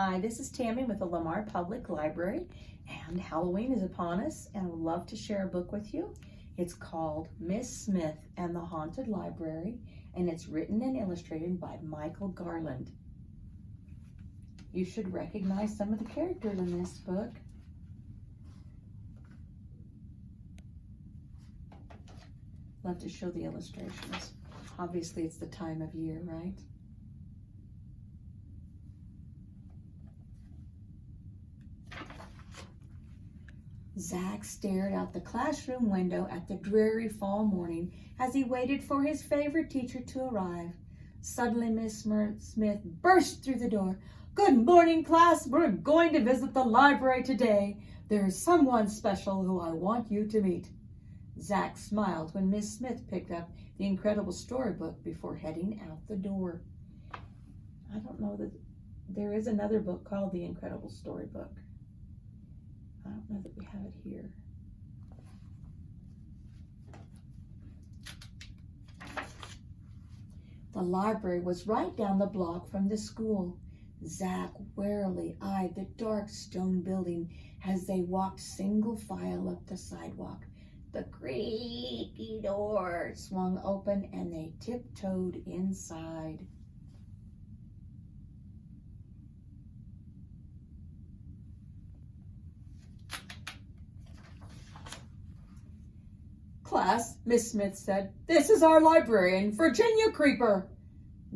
Hi, this is Tammy with the Lamar Public Library, and Halloween is upon us, and I would love to share a book with you. It's called Miss Smith and the Haunted Library, and it's written and illustrated by Michael Garland. You should recognize some of the characters in this book. Love to show the illustrations. Obviously, it's the time of year, right? Zach stared out the classroom window at the dreary fall morning as he waited for his favorite teacher to arrive. Suddenly, Miss Smith burst through the door. "Good morning, class. We're going to visit the library today. There is someone special who I want you to meet." Zach smiled when Miss Smith picked up the incredible storybook before heading out the door. I don't know that there is another book called The Incredible Storybook. I don't know that we have it here. The library was right down the block from the school. Zach warily eyed the dark stone building as they walked single file up the sidewalk. The creaky door swung open and they tiptoed inside. "Class," Miss Smith said, "this is our librarian, Virginia Creeper."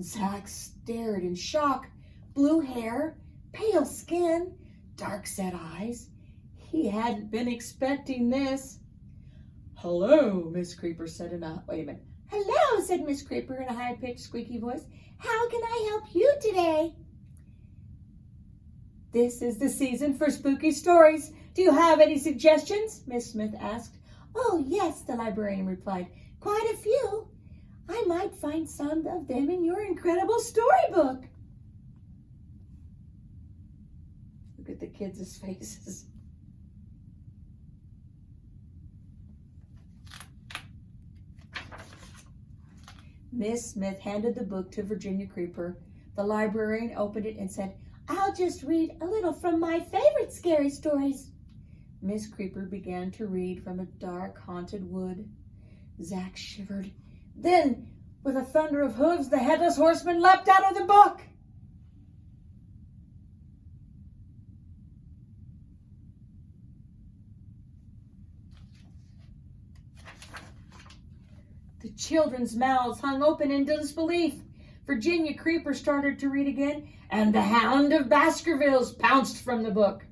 Zach stared in shock. Blue hair, pale skin, dark-set eyes. He hadn't been expecting this. "Hello," Miss Creeper said wait a minute. "Hello," said Miss Creeper in a high-pitched, squeaky voice. "How can I help you today?" "This is the season for spooky stories. Do you have any suggestions?" Miss Smith asked. "Oh, yes," the librarian replied. "Quite a few. I might find some of them in your incredible storybook." Look at the kids' faces. Miss Smith handed the book to Virginia Creeper. The librarian opened it and said, "I'll just read a little from my favorite scary stories." Miss Creeper began to read from a dark, haunted wood. Zach shivered. Then, with a thunder of hooves, the headless horseman leapt out of the book. The children's mouths hung open in disbelief. Virginia Creeper started to read again, and the Hound of Baskervilles pounced from the book.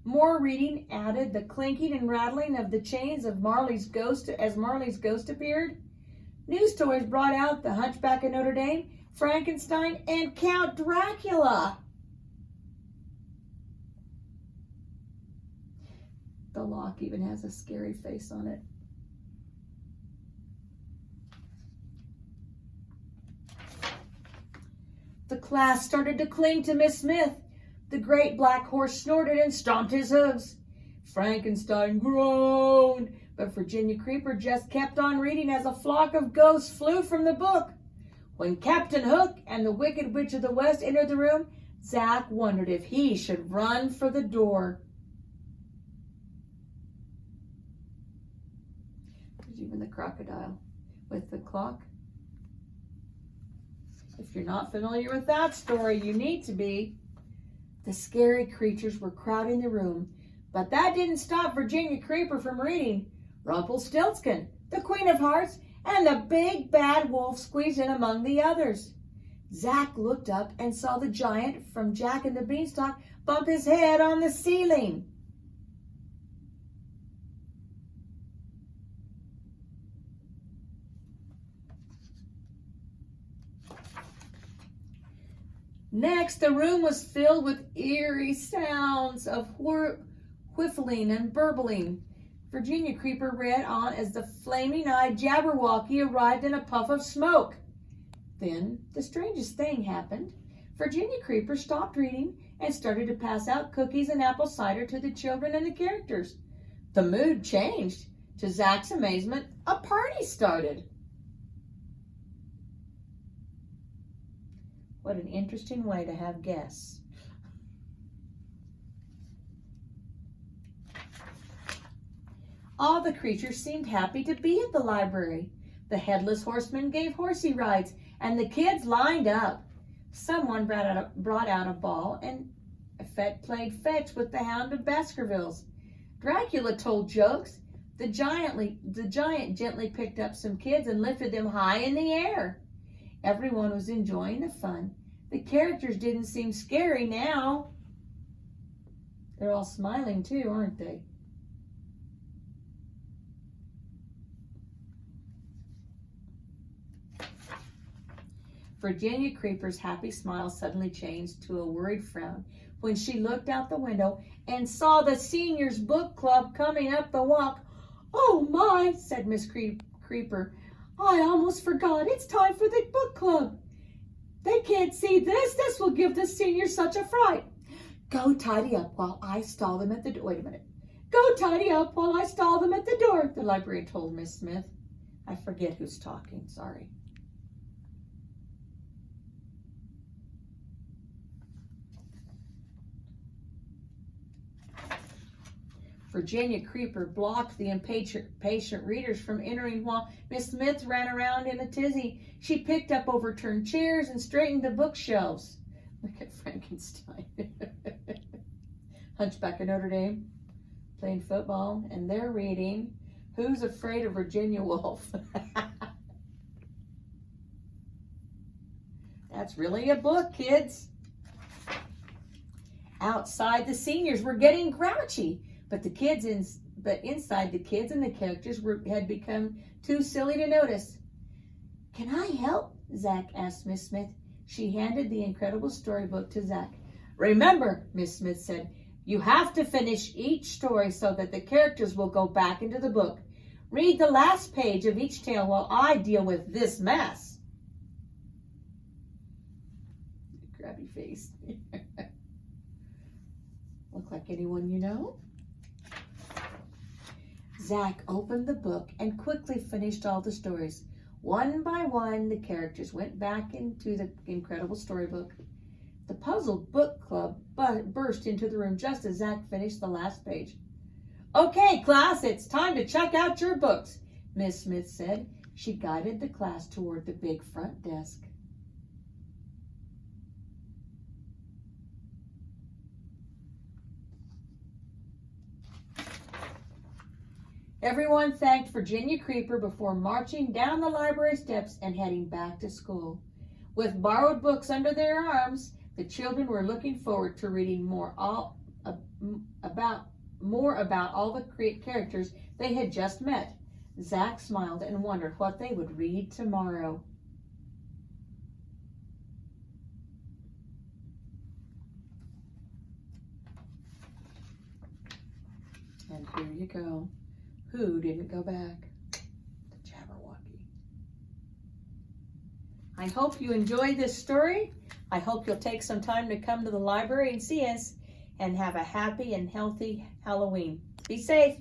More reading added the clinking and rattling of the chains of Marley's ghost as Marley's ghost appeared. New stories brought out The Hunchback of Notre Dame, Frankenstein, and Count Dracula. The lock even has a scary face on it. The class started to cling to Miss Smith. The great black horse snorted and stomped his hooves. Frankenstein groaned, but Virginia Creeper just kept on reading as a flock of ghosts flew from the book. When Captain Hook and the Wicked Witch of the West entered the room, Zach wondered if he should run for the door. There's even the crocodile with the clock. If you're not familiar with that story, you need to be. The scary creatures were crowding the room, but that didn't stop Virginia Creeper from reading. Rumpelstiltskin, the Queen of Hearts, and the big bad wolf squeezed in among the others. Zach looked up and saw the giant from Jack and the Beanstalk bump his head on the ceiling. Next, the room was filled with eerie sounds of whiffling and burbling. Virginia Creeper read on as the flaming-eyed Jabberwocky arrived in a puff of smoke. Then, the strangest thing happened. Virginia Creeper stopped reading and started to pass out cookies and apple cider to the children and the characters. The mood changed. To Zach's amazement, a party started. What an interesting way to have guests. All the creatures seemed happy to be at the library. The headless horseman gave horsey rides, and the kids lined up. Someone brought out a ball and played fetch with the Hound of Baskervilles. Dracula told jokes. The giant gently picked up some kids and lifted them high in the air. Everyone was enjoying the fun. The characters didn't seem scary now. They're all smiling too, aren't they? Virginia Creeper's happy smile suddenly changed to a worried frown when she looked out the window and saw the seniors' book club coming up the walk. "Oh my," said Miss Creeper, "I almost forgot. It's time for the book club. They can't see this. This will give the seniors such a fright. Go tidy up while I stall them at the door." Wait a minute. "Go tidy up while I stall them at the door," the librarian told Miss Smith. I forget who's talking, sorry. Virginia Creeper blocked the impatient readers from entering while Miss Smith ran around in a tizzy. She picked up overturned chairs and straightened the bookshelves. Look at Frankenstein. Hunchback of Notre Dame playing football, and they're reading Who's Afraid of Virginia Woolf? That's really a book, kids. Outside, the seniors were getting grouchy. But inside, the kids and the characters had become too silly to notice. "Can I help?" Zach asked Miss Smith. She handed the incredible storybook to Zach. "Remember," Miss Smith said, "you have to finish each story so that the characters will go back into the book. Read the last page of each tale while I deal with this mess." Grabby face. Look like anyone you know? Zach opened the book and quickly finished all the stories. One by one, the characters went back into the incredible storybook. The puzzled book club burst into the room just as Zach finished the last page. "Okay, class, it's time to check out your books," Miss Smith said. She guided the class toward the big front desk. Everyone thanked Virginia Creeper before marching down the library steps and heading back to school. With borrowed books under their arms, the children were looking forward to reading more about all the characters they had just met. Zach smiled and wondered what they would read tomorrow. And here you go. Who didn't go back? The Jabberwocky. I hope you enjoyed this story. I hope you'll take some time to come to the library and see us, and have a happy and healthy Halloween. Be safe.